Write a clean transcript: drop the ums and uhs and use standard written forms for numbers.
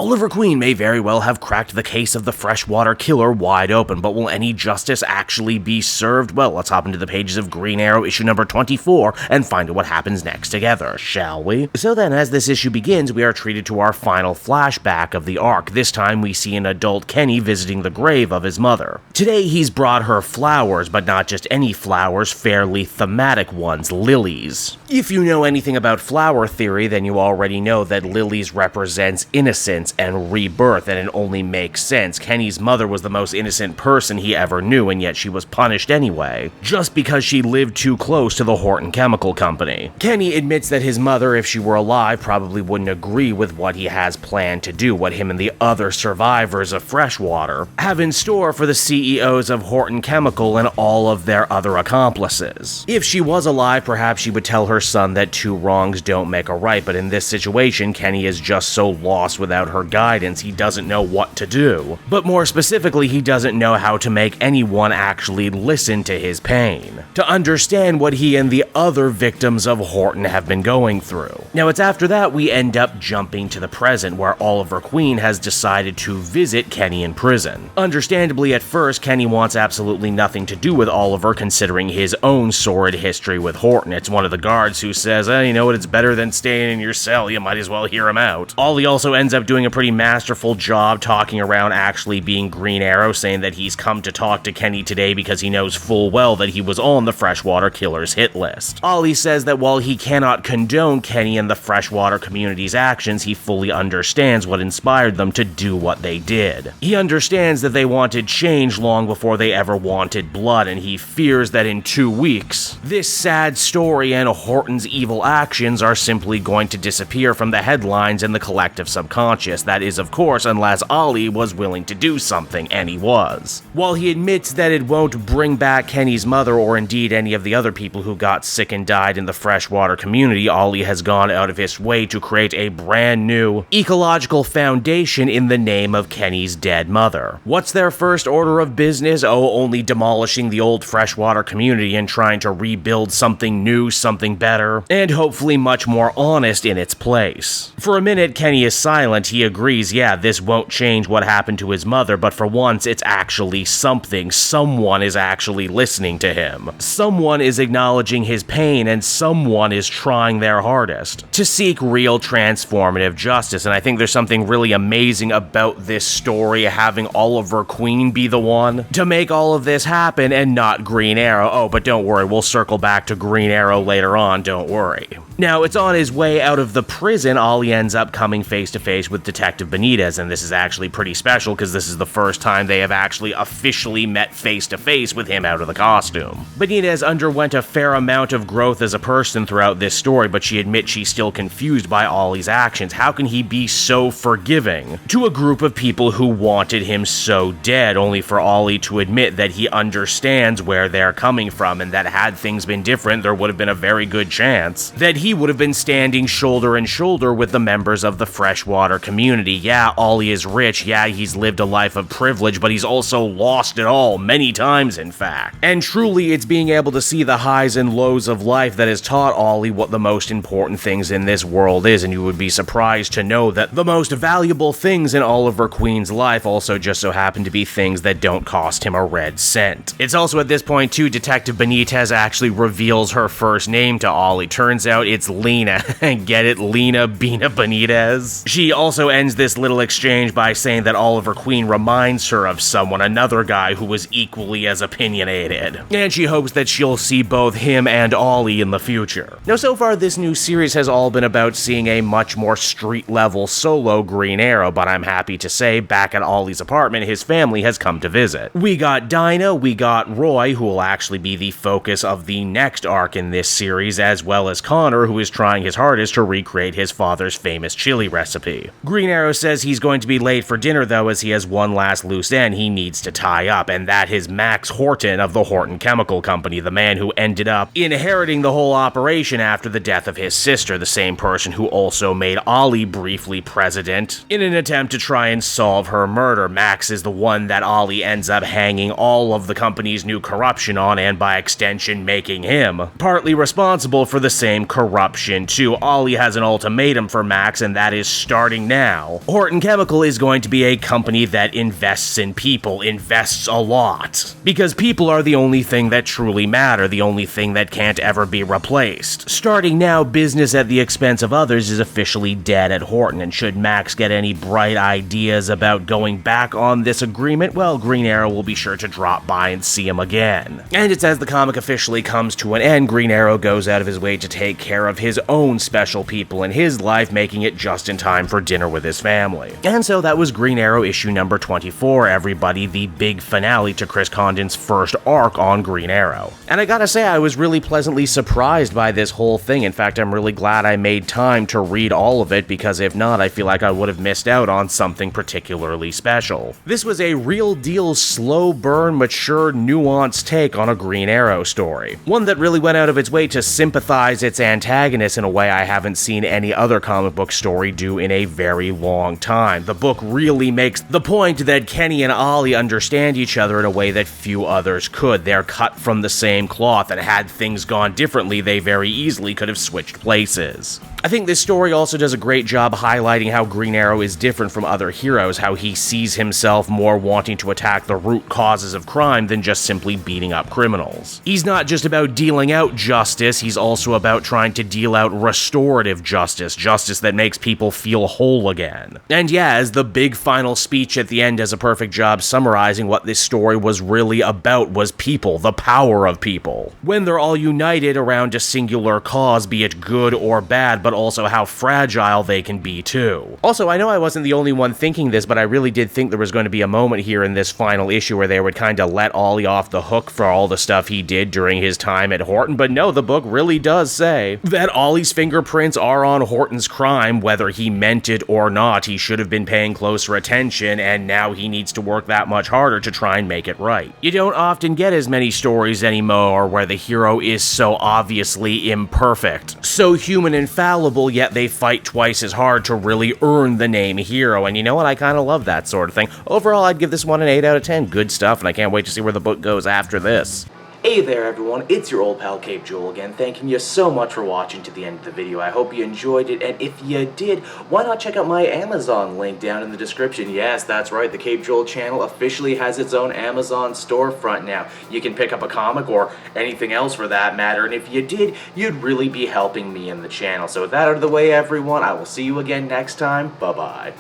Oliver Queen may very well have cracked the case of the freshwater killer wide open, but will any justice actually be served? Well, let's hop into the pages of Green Arrow issue number 24 and find out what happens next together, shall we? So then, as this issue begins, we are treated to our final flashback of the arc. This time, we see an adult Kenny visiting the grave of his mother. Today, he's brought her flowers, but not just any flowers, fairly thematic ones, lilies. If you know anything about flower theory, then you already know that lilies represents innocence and rebirth, and it only makes sense. Kenny's mother was the most innocent person he ever knew, and yet she was punished anyway, just because she lived too close to the Horton Chemical Company. Kenny admits that his mother, if she were alive, probably wouldn't agree with what he has planned to do, what him and the other survivors of freshwater have in store for the CEOs of Horton Chemical and all of their other accomplices. If she was alive, perhaps she would tell her son that two wrongs don't make a right, but in this situation, Kenny is just so lost without her guidance, he doesn't know what to do. But more specifically, he doesn't know how to make anyone actually listen to his pain, to understand what he and the other victims of Horton have been going through. Now, it's after that we end up jumping to the present, where Oliver Queen has decided to visit Kenny in prison. Understandably, at first, Kenny wants absolutely nothing to do with Oliver, considering his own sordid history with Horton. It's one of the guards who says, you know what, it's better than staying in your cell, you might as well hear him out. Ollie also ends up doing a pretty masterful job talking around actually being Green Arrow, saying that he's come to talk to Kenny today because he knows full well that he was on the freshwater killer's hit list. Ollie says that while he cannot condone Kenny and the freshwater community's actions, he fully understands what inspired them to do what they did. He understands that they wanted change long before they ever wanted blood, and he fears that in 2 weeks, this sad story and Horton's evil actions are simply going to disappear from the headlines and the collective subconscious. That is, of course, unless Ollie was willing to do something, and he was. While he admits that it won't bring back Kenny's mother or indeed any of the other people who got sick and died in the freshwater community, Ollie has gone out of his way to create a brand new ecological foundation in the name of Kenny's dead mother. What's their first order of business? Oh, only demolishing the old freshwater community and trying to rebuild something new, something better, and hopefully much more honest in its place. For a minute, Kenny is silent. He agrees, yeah, this won't change what happened to his mother, but for once, it's actually something. Someone is actually listening to him. Someone is acknowledging his pain, and someone is trying their hardest to seek real transformative justice, and I think there's something really amazing about this story, having Oliver Queen be the one to make all of this happen and not Green Arrow. Oh, but don't worry, we'll circle back to Green Arrow later on, don't worry. Now, it's on his way out of the prison, Ollie ends up coming face to face with Detective Bonitz, and this is actually pretty special because this is the first time they have actually officially met face to face with him out of the costume. Bonitz underwent a fair amount of growth as a person throughout this story, but she admits she's still confused by Ollie's actions. How can he be so forgiving to a group of people who wanted him so dead, only for Ollie to admit that he understands where they're coming from, and that had things been different, there would have been a very good chance that he would have been standing shoulder and shoulder with the members of the freshwater community. Yeah, Ollie is rich, yeah, he's lived a life of privilege, but he's also lost it all, many times in fact. And truly, it's being able to see the highs and lows of life that has taught Ollie what the most important things in this world is, and you would be surprised to know that the most valuable things in Oliver Queen's life also just so happen to be things that don't cost him a red cent. It's also at this point too, Detective Bonitz actually reveals her first name to Ollie. Turns out it's Lena. Get it? Lena Bina Bonitz. She also ends this little exchange by saying that Oliver Queen reminds her of someone, another guy who was equally as opinionated, and she hopes that she'll see both him and Ollie in the future. Now, so far this new series has all been about seeing a much more street-level solo Green Arrow, but I'm happy to say back at Ollie's apartment, his family has come to visit. We got Dinah, we got Roy, who will actually be the focus of the next arc in this series, as well as Connor, who is trying his hardest to recreate his father's famous chili recipe. Green Arrow says he's going to be late for dinner though, as he has one last loose end he needs to tie up, and that is Max Horton of the Horton Chemical Company, the man who ended up inheriting the whole operation after the death of his sister, the same person who also made Ollie briefly president in an attempt to try and solve her murder. Max is the one that Ollie ends up hanging all of the company's new corruption on, and by extension making him partly responsible for the same corruption too. Ollie has an ultimatum for Max, and that is starting now now. Horton Chemical is going to be a company that invests in people, invests a lot. Because people are the only thing that truly matter, the only thing that can't ever be replaced. Starting now, business at the expense of others is officially dead at Horton, and should Max get any bright ideas about going back on this agreement, well, Green Arrow will be sure to drop by and see him again. And it's as the comic officially comes to an end, Green Arrow goes out of his way to take care of his own special people in his life, making it just in time for dinner with his family. And so that was Green Arrow issue number 24, everybody, the big finale to Chris Condon's first arc on Green Arrow. And I gotta say, I was really pleasantly surprised by this whole thing. In fact, I'm really glad I made time to read all of it, because if not, I feel like I would have missed out on something particularly special. This was a real deal, slow burn, mature, nuanced take on a Green Arrow story. One that really went out of its way to sympathize its antagonist in a way I haven't seen any other comic book story do in a very long time. The book really makes the point that Kenny and Ollie understand each other in a way that few others could. They're cut from the same cloth, and had things gone differently, they very easily could have switched places. I think this story also does a great job highlighting how Green Arrow is different from other heroes, how he sees himself more wanting to attack the root causes of crime than just simply beating up criminals. He's not just about dealing out justice, he's also about trying to deal out restorative justice, justice that makes people feel whole again. And yeah, as the big final speech at the end does a perfect job summarizing what this story was really about, was people, the power of people. When they're all united around a singular cause, be it good or bad, but also how fragile they can be too. Also, I know I wasn't the only one thinking this, but I really did think there was going to be a moment here in this final issue where they would kind of let Ollie off the hook for all the stuff he did during his time at Horton, but no, the book really does say that Ollie's fingerprints are on Horton's crime, whether he meant it or not. He should have been paying closer attention, and now he needs to work that much harder to try and make it right. You don't often get as many stories anymore where the hero is so obviously imperfect, so human and fallible, yet they fight twice as hard to really earn the name hero, and you know what, I kind of love that sort of thing. Overall, I'd give this one an 8 out of 10. Good stuff, and I can't wait to see where the book goes after this. Hey there everyone, it's your old pal Cape Joel again, thanking you so much for watching to the end of the video. I hope you enjoyed it, and if you did, why not check out my Amazon link down in the description. Yes, that's right, the Cape Joel channel officially has its own Amazon storefront now. You can pick up a comic or anything else for that matter, and if you did, you'd really be helping me and the channel. So with that out of the way everyone, I will see you again next time. Bye-bye.